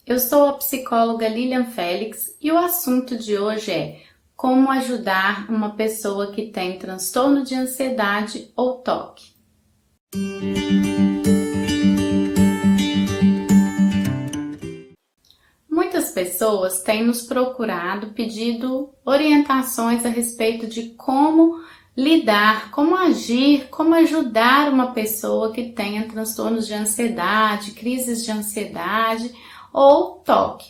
Eu sou a psicóloga Lilian Félix e o assunto de hoje é como ajudar uma pessoa que tem transtorno de ansiedade ou TOC. Muitas pessoas têm nos procurado pedindo orientações a respeito de como lidar, como agir, como ajudar uma pessoa que tenha transtornos de ansiedade, crises de ansiedade ou TOC.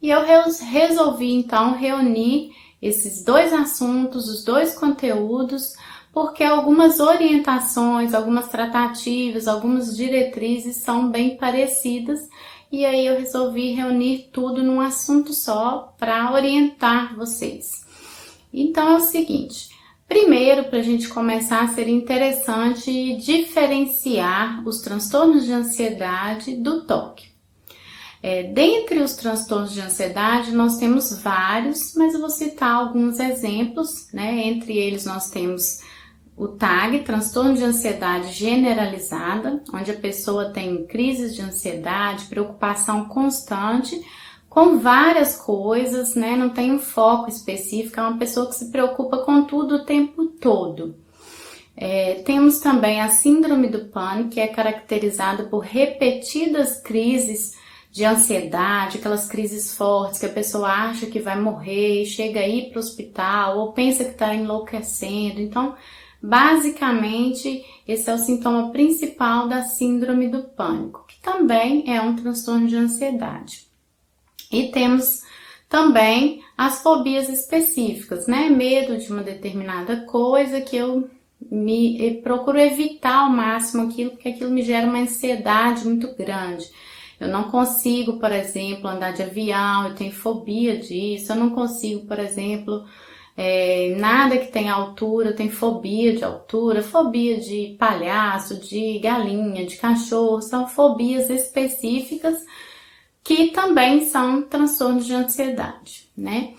E eu resolvi então reunir esses dois assuntos, os dois conteúdos, porque algumas orientações, algumas tratativas, algumas diretrizes são bem parecidas. E aí eu resolvi reunir tudo num assunto só para orientar vocês. Então é o seguinte, primeiro, para a gente começar, seria interessante diferenciar os transtornos de ansiedade do TOC. Dentre os transtornos de ansiedade, nós temos vários, mas eu vou citar alguns exemplos, né? Entre eles nós temos o TAG, transtorno de ansiedade generalizada, onde a pessoa tem crises de ansiedade, preocupação constante com várias coisas, né? Não tem um foco específico, é uma pessoa que se preocupa com tudo o tempo todo. Temos também a síndrome do pânico, que é caracterizada por repetidas crises de ansiedade, aquelas crises fortes que a pessoa acha que vai morrer, chega a ir para o hospital ou pensa que está enlouquecendo. Então, basicamente, esse é o sintoma principal da síndrome do pânico, que também é um transtorno de ansiedade. E temos também as fobias específicas, né? Medo de uma determinada coisa que eu procuro evitar ao máximo aquilo, porque aquilo me gera uma ansiedade muito grande. Eu não consigo, por exemplo, andar de avião, eu tenho fobia disso. Eu não consigo, por exemplo, nada que tenha altura, eu tenho fobia de altura, fobia de palhaço, de galinha, de cachorro. São fobias específicas que também são transtornos de ansiedade, né?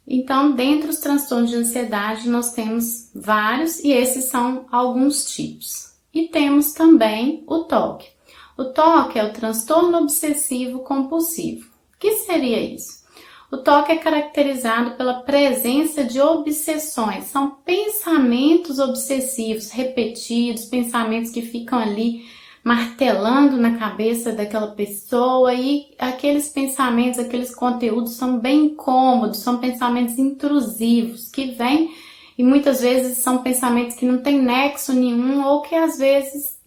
Então, dentre os transtornos de ansiedade, nós temos vários e esses são alguns tipos. E temos também o TOC. O TOC é o transtorno obsessivo compulsivo. O que seria isso? O TOC é caracterizado pela presença de obsessões. São pensamentos obsessivos, repetidos, pensamentos que ficam ali martelando na cabeça daquela pessoa e aqueles pensamentos, aqueles conteúdos são bem incômodos, são pensamentos intrusivos que vêm e muitas vezes são pensamentos que não têm nexo nenhum ou que às vezes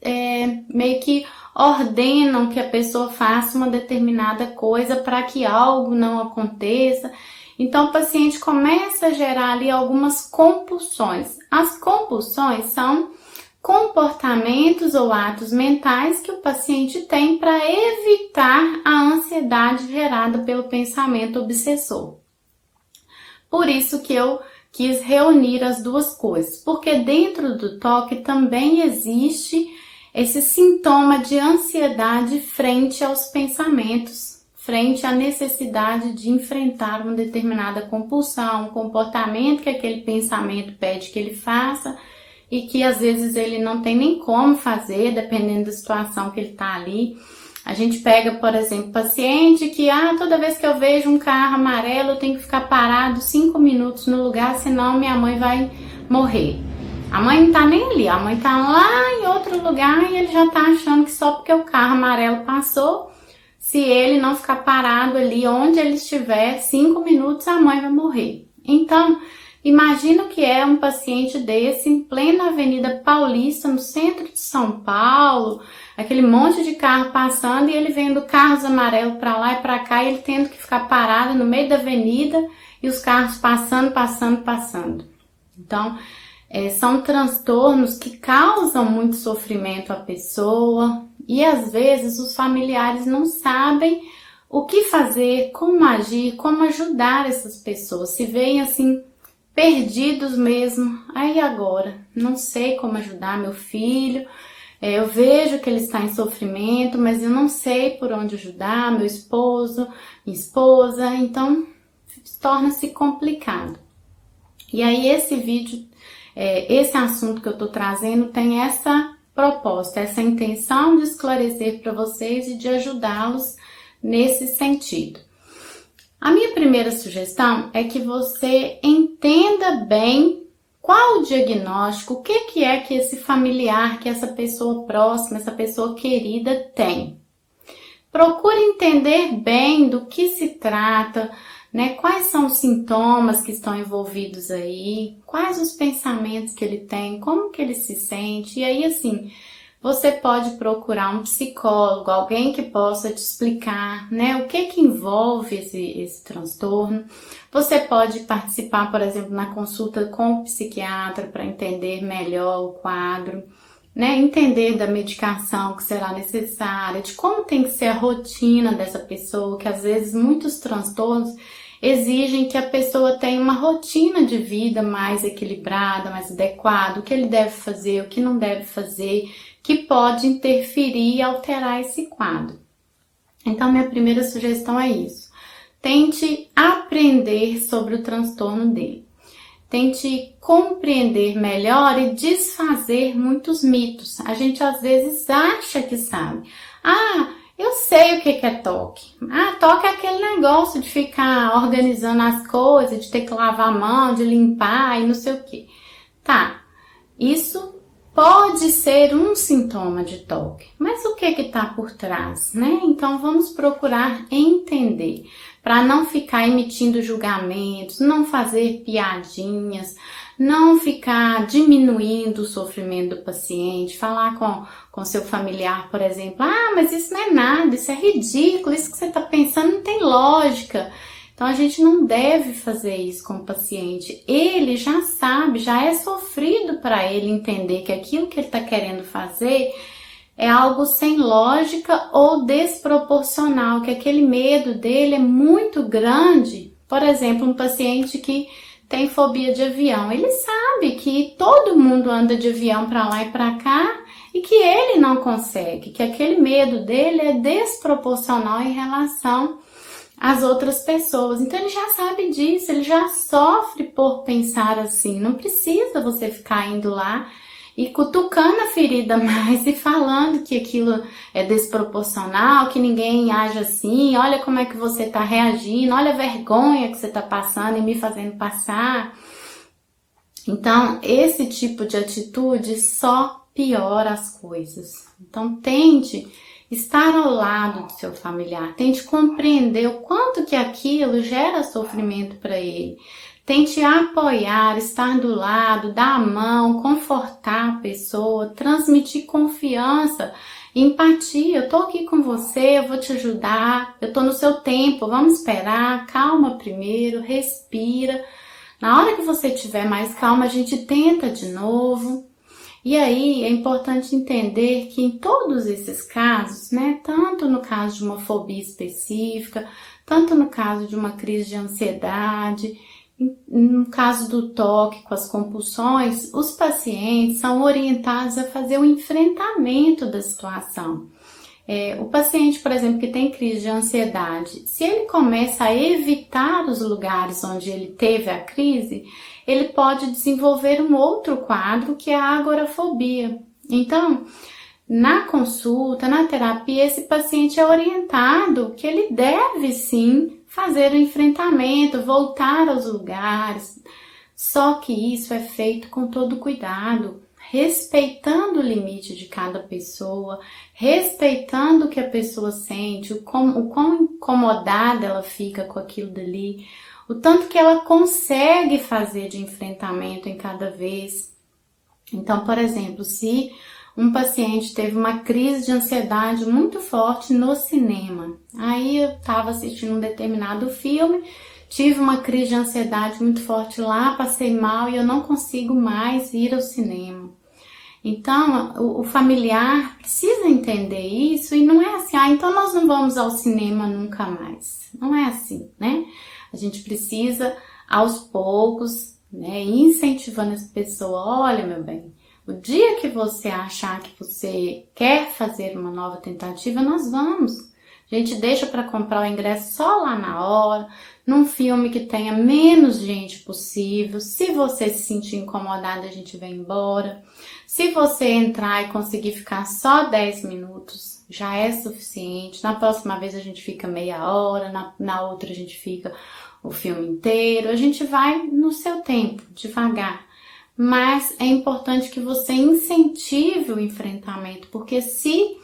meio que ordenam que a pessoa faça uma determinada coisa para que algo não aconteça. Então o paciente começa a gerar ali algumas compulsões. As compulsões são comportamentos ou atos mentais que o paciente tem para evitar a ansiedade gerada pelo pensamento obsessor. Por isso que eu quis reunir as duas coisas, porque dentro do TOC também existe esse sintoma de ansiedade frente aos pensamentos, frente à necessidade de enfrentar uma determinada compulsão, um comportamento que aquele pensamento pede que ele faça e que às vezes ele não tem nem como fazer, dependendo da situação que ele está ali. A gente pega, por exemplo, paciente que toda vez que eu vejo um carro amarelo eu tenho que ficar parado 5 minutos no lugar, senão minha mãe vai morrer. A mãe não tá nem ali, a mãe tá lá em outro lugar e ele já tá achando que só porque o carro amarelo passou, se ele não ficar parado ali onde ele estiver 5 minutos, a mãe vai morrer. Então, imagina o que é um paciente desse em plena Avenida Paulista, no centro de São Paulo, aquele monte de carro passando e ele vendo carros amarelos para lá e para cá e ele tendo que ficar parado no meio da avenida e os carros passando. Então, são transtornos que causam muito sofrimento à pessoa e às vezes os familiares não sabem o que fazer, como agir, como ajudar essas pessoas. Se veem assim perdidos mesmo, aí agora, não sei como ajudar meu filho, eu vejo que ele está em sofrimento, mas eu não sei por onde ajudar meu esposo, minha esposa, então torna-se complicado. E aí esse vídeo, esse assunto que eu estou trazendo tem essa proposta, essa intenção de esclarecer para vocês e de ajudá-los nesse sentido. A minha primeira sugestão é que você entenda bem qual o diagnóstico, o que é que esse familiar, que essa pessoa próxima, essa pessoa querida tem. Procure entender bem do que se trata, né? Quais são os sintomas que estão envolvidos aí, quais os pensamentos que ele tem, como que ele se sente. E aí, assim, você pode procurar um psicólogo, alguém que possa te explicar, né, o que envolve esse transtorno. Você pode participar, por exemplo, na consulta com o psiquiatra para entender melhor o quadro, né, entender da medicação que será necessária, de como tem que ser a rotina dessa pessoa, que às vezes muitos transtornos exigem que a pessoa tenha uma rotina de vida mais equilibrada, mais adequada, o que ele deve fazer, o que não deve fazer, que pode interferir e alterar esse quadro. Então, minha primeira sugestão é isso. Tente aprender sobre o transtorno dele. Tente compreender melhor e desfazer muitos mitos. A gente às vezes acha que sabe. Eu sei o que é toque. Toque é aquele negócio de ficar organizando as coisas, de ter que lavar a mão, de limpar e não sei o que. Tá, isso pode ser um sintoma de toque, mas o que está por trás, né? Então vamos procurar entender, para não ficar emitindo julgamentos, não fazer piadinhas, não ficar diminuindo o sofrimento do paciente, falar com seu familiar, por exemplo, mas isso não é nada, isso é ridículo, isso que você está pensando não tem lógica. Então, a gente não deve fazer isso com o paciente. Ele já sabe, já é sofrido para ele entender que aquilo que ele está querendo fazer é algo sem lógica ou desproporcional, que aquele medo dele é muito grande. Por exemplo, um paciente que tem fobia de avião, ele sabe que todo mundo anda de avião para lá e para cá e que ele não consegue, que aquele medo dele é desproporcional em relação as outras pessoas. Então ele já sabe disso, ele já sofre por pensar assim. Não precisa você ficar indo lá e cutucando a ferida mais e falando que aquilo é desproporcional, que ninguém age assim, olha como é que você está reagindo, olha a vergonha que você está passando e me fazendo passar. Então, esse tipo de atitude só piora as coisas. Então, tente estar ao lado do seu familiar, tente compreender o quanto que aquilo gera sofrimento para ele. Tente apoiar, estar do lado, dar a mão, confortar a pessoa, transmitir confiança, empatia. Eu tô aqui com você, eu vou te ajudar, eu tô no seu tempo, vamos esperar, calma primeiro, respira. Na hora que você tiver mais calma, a gente tenta de novo. E aí é importante entender que em todos esses casos, né, tanto no caso de uma fobia específica, tanto no caso de uma crise de ansiedade, no caso do toque com as compulsões, os pacientes são orientados a fazer o enfrentamento da situação. O paciente, por exemplo, que tem crise de ansiedade, se ele começa a evitar os lugares onde ele teve a crise, ele pode desenvolver um outro quadro que é a agorafobia. Então, na consulta, na terapia, esse paciente é orientado que ele deve sim fazer o enfrentamento, voltar aos lugares. Só que isso é feito com todo cuidado, respeitando o limite de cada pessoa, respeitando o que a pessoa sente, o quão incomodada ela fica com aquilo dali, o tanto que ela consegue fazer de enfrentamento em cada vez. Então, por exemplo, se um paciente teve uma crise de ansiedade muito forte no cinema, aí eu estava assistindo um determinado filme, tive uma crise de ansiedade muito forte lá, passei mal e eu não consigo mais ir ao cinema. Então, o familiar precisa entender isso e não é assim, então nós não vamos ao cinema nunca mais. Não é assim, né? A gente precisa, aos poucos, né, incentivando essa pessoa, olha, meu bem, o dia que você achar que você quer fazer uma nova tentativa, nós vamos. A gente deixa para comprar o ingresso só lá na hora, num filme que tenha menos gente possível. Se você se sentir incomodado, a gente vai embora. Se você entrar e conseguir ficar só 10 minutos, já é suficiente. Na próxima vez a gente fica meia hora, na outra a gente fica o filme inteiro. A gente vai no seu tempo, devagar. Mas é importante que você incentive o enfrentamento, porque se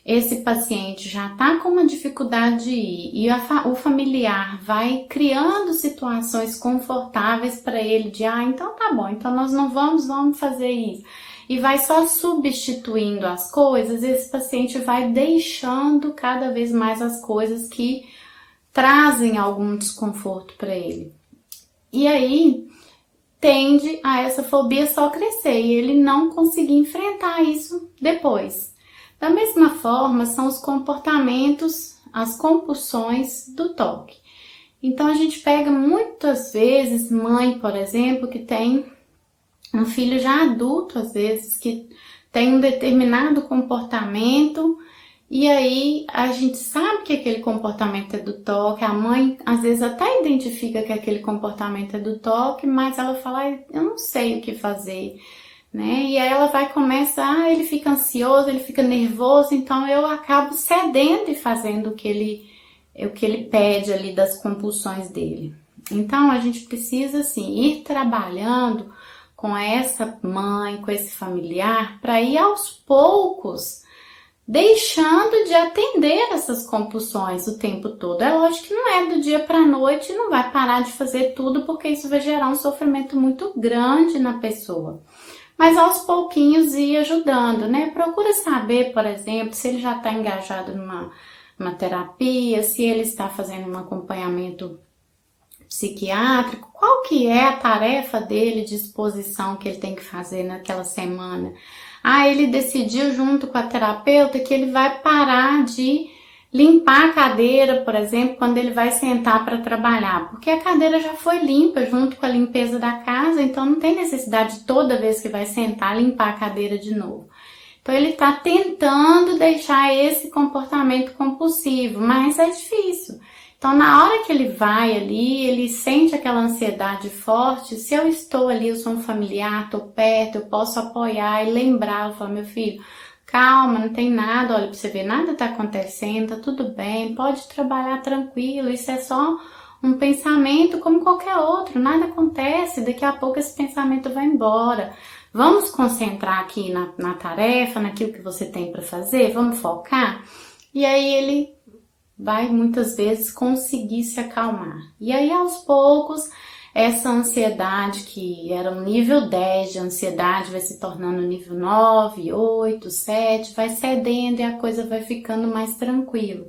esse paciente já está com uma dificuldade de ir e o familiar vai criando situações confortáveis para ele de então tá bom, então nós não vamos fazer isso, e vai só substituindo as coisas, esse paciente vai deixando cada vez mais as coisas que trazem algum desconforto para ele. E aí tende a essa fobia só crescer e ele não conseguir enfrentar isso depois. Da mesma forma, são os comportamentos, as compulsões do toque. Então, a gente pega muitas vezes mãe, por exemplo, que tem um filho já adulto, às vezes, que tem um determinado comportamento e aí a gente sabe que aquele comportamento é do toque, a mãe às vezes até identifica que aquele comportamento é do toque, mas ela fala, eu não sei o que fazer. Né? E aí ela vai começar, ele fica ansioso, ele fica nervoso, então eu acabo cedendo e fazendo o que ele pede ali das compulsões dele. Então a gente precisa assim ir trabalhando com essa mãe, com esse familiar, para ir aos poucos deixando de atender essas compulsões o tempo todo. É lógico que não é do dia para a noite, não vai parar de fazer tudo, porque isso vai gerar um sofrimento muito grande na pessoa. Mas aos pouquinhos ir ajudando, né? Procura saber, por exemplo, se ele já está engajado numa terapia, se ele está fazendo um acompanhamento psiquiátrico, qual que é a tarefa dele de exposição que ele tem que fazer naquela semana. Ele decidiu junto com a terapeuta que ele vai parar de limpar a cadeira, por exemplo, quando ele vai sentar para trabalhar, porque a cadeira já foi limpa junto com a limpeza da casa, então não tem necessidade de toda vez que vai sentar limpar a cadeira de novo. Então ele está tentando deixar esse comportamento compulsivo, mas é difícil. Então na hora que ele vai ali, ele sente aquela ansiedade forte, se eu estou ali, eu sou um familiar, estou perto, eu posso apoiar e lembrar, eu falo, meu filho, calma, não tem nada, olha, pra você ver, nada tá acontecendo, tá tudo bem, pode trabalhar tranquilo, isso é só um pensamento como qualquer outro, nada acontece, daqui a pouco esse pensamento vai embora. Vamos concentrar aqui na tarefa, naquilo que você tem para fazer, vamos focar? E aí ele vai muitas vezes conseguir se acalmar. E aí aos poucos, essa ansiedade que era um nível 10 de ansiedade vai se tornando nível 9, 8, 7, vai cedendo e a coisa vai ficando mais tranquila.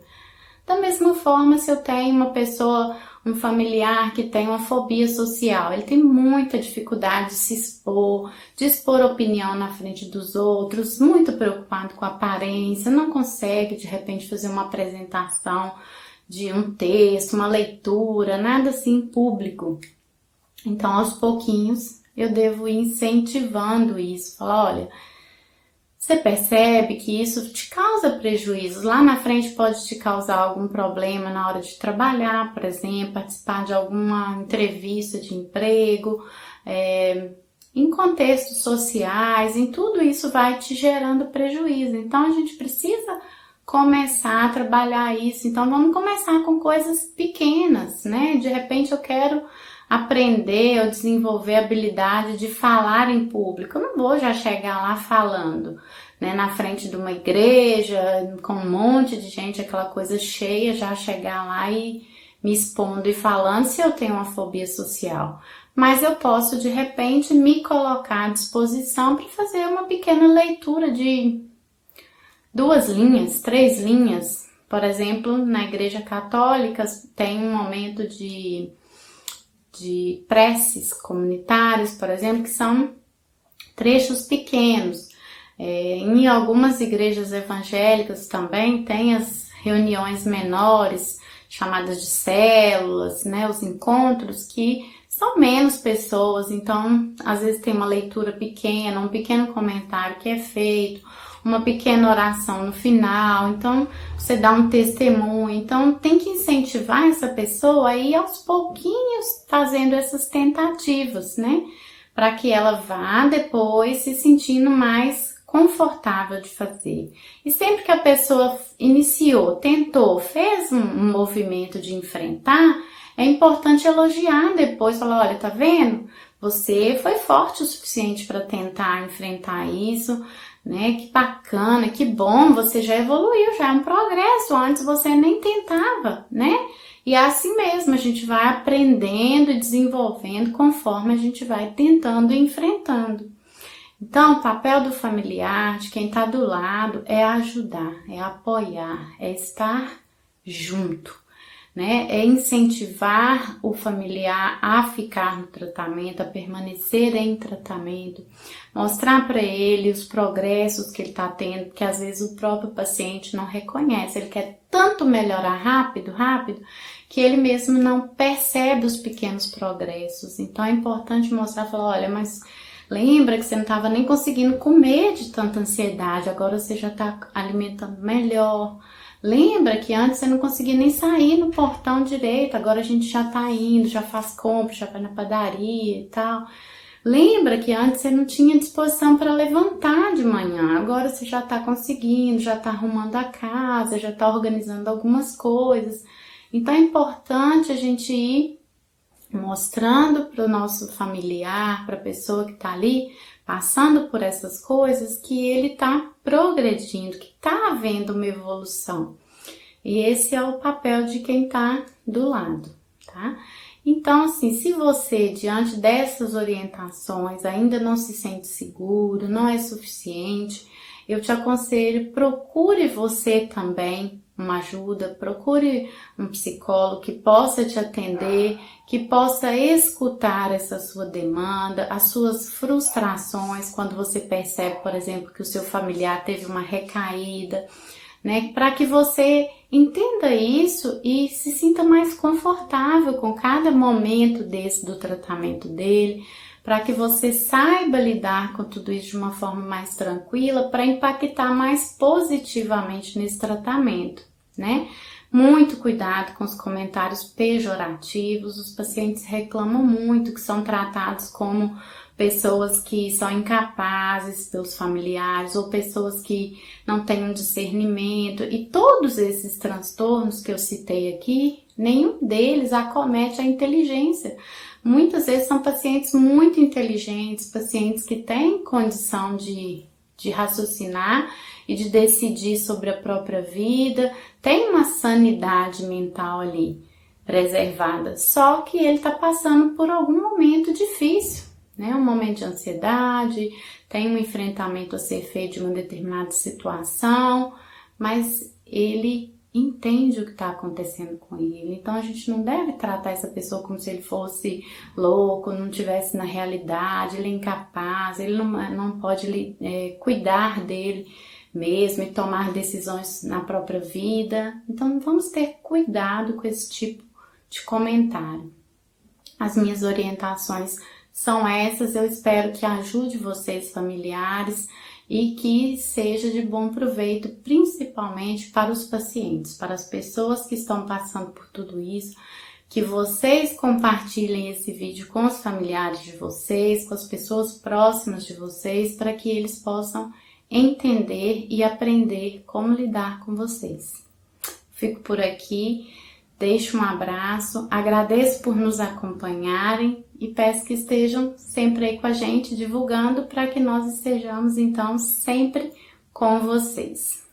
Da mesma forma, se eu tenho uma pessoa, um familiar que tem uma fobia social, ele tem muita dificuldade de se expor, de expor opinião na frente dos outros, muito preocupado com a aparência, não consegue de repente fazer uma apresentação de um texto, uma leitura, nada assim público. Então, aos pouquinhos, eu devo ir incentivando isso. Falar, olha, você percebe que isso te causa prejuízos. Lá na frente pode te causar algum problema na hora de trabalhar, por exemplo, participar de alguma entrevista de emprego, em contextos sociais, em tudo isso vai te gerando prejuízo. Então, a gente precisa começar a trabalhar isso. Então, vamos começar com coisas pequenas, né? De repente, eu quero aprender ou desenvolver a habilidade de falar em público. Eu não vou já chegar lá falando, né, na frente de uma igreja, com um monte de gente, aquela coisa cheia, já chegar lá e me expondo e falando se eu tenho uma fobia social. Mas eu posso, de repente, me colocar à disposição para fazer uma pequena leitura de 2 linhas, 3 linhas. Por exemplo, na igreja católica tem um momento de preces comunitárias, por exemplo, que são trechos pequenos. Em algumas igrejas evangélicas também tem as reuniões menores, chamadas de células, né, os encontros que são menos pessoas, então às vezes tem uma leitura pequena, um pequeno comentário que é feito, uma pequena oração no final, então você dá um testemunho, então tem que incentivar essa pessoa a ir aos pouquinhos fazendo essas tentativas, né? Para que ela vá depois se sentindo mais confortável de fazer. E sempre que a pessoa iniciou, tentou, fez um movimento de enfrentar, é importante elogiar depois, falar, olha, tá vendo? Você foi forte o suficiente para tentar enfrentar isso, né? Que bacana, que bom, você já evoluiu, já é um progresso, antes você nem tentava, né? E é assim mesmo, a gente vai aprendendo e desenvolvendo conforme a gente vai tentando e enfrentando. Então, o papel do familiar, de quem está do lado, é ajudar, é apoiar, é estar junto, né? É incentivar o familiar a ficar no tratamento, a permanecer em tratamento, mostrar para ele os progressos que ele está tendo, porque às vezes o próprio paciente não reconhece, ele quer tanto melhorar rápido, que ele mesmo não percebe os pequenos progressos. Então é importante mostrar, falar, olha, mas lembra que você não estava nem conseguindo comer de tanta ansiedade, agora você já está alimentando melhor. Lembra que antes você não conseguia nem sair no portão direito, agora a gente já está indo, já faz compra, já vai na padaria e tal. Lembra que antes você não tinha disposição para levantar de manhã, agora você já está conseguindo, já está arrumando a casa, já está organizando algumas coisas. Então é importante a gente ir mostrando para o nosso familiar, para a pessoa que está ali, passando por essas coisas, que ele está progredindo, que está havendo uma evolução. E esse é o papel de quem está do lado, tá? Então, assim, se você, diante dessas orientações, ainda não se sente seguro, não é suficiente, eu te aconselho, procure você também uma ajuda, procure um psicólogo que possa te atender, que possa escutar essa sua demanda, as suas frustrações, quando você percebe, por exemplo, que o seu familiar teve uma recaída, né? Para que você entenda isso e se sinta mais confortável com cada momento desse do tratamento dele, para que você saiba lidar com tudo isso de uma forma mais tranquila, para impactar mais positivamente nesse tratamento, né? Muito cuidado com os comentários pejorativos, os pacientes reclamam muito que são tratados como pessoas que são incapazes pelos familiares ou pessoas que não têm um discernimento, e todos esses transtornos que eu citei aqui, nenhum deles acomete a inteligência. Muitas vezes são pacientes muito inteligentes, pacientes que têm condição de raciocinar e de decidir sobre a própria vida, tem uma sanidade mental ali preservada, só que ele está passando por algum momento difícil, né? Um momento de ansiedade, tem um enfrentamento a ser feito de uma determinada situação, mas ele entende o que está acontecendo com ele. Então a gente não deve tratar essa pessoa como se ele fosse louco, não estivesse na realidade, ele é incapaz, ele não pode cuidar dele mesmo e tomar decisões na própria vida. Então vamos ter cuidado com esse tipo de comentário. As minhas orientações são essas, eu espero que ajude vocês familiares e que seja de bom proveito, principalmente para os pacientes, para as pessoas que estão passando por tudo isso, que vocês compartilhem esse vídeo com os familiares de vocês, com as pessoas próximas de vocês, para que eles possam entender e aprender como lidar com vocês. Fico por aqui, deixo um abraço, agradeço por nos acompanharem e peço que estejam sempre aí com a gente, divulgando, para que nós estejamos, então, sempre com vocês.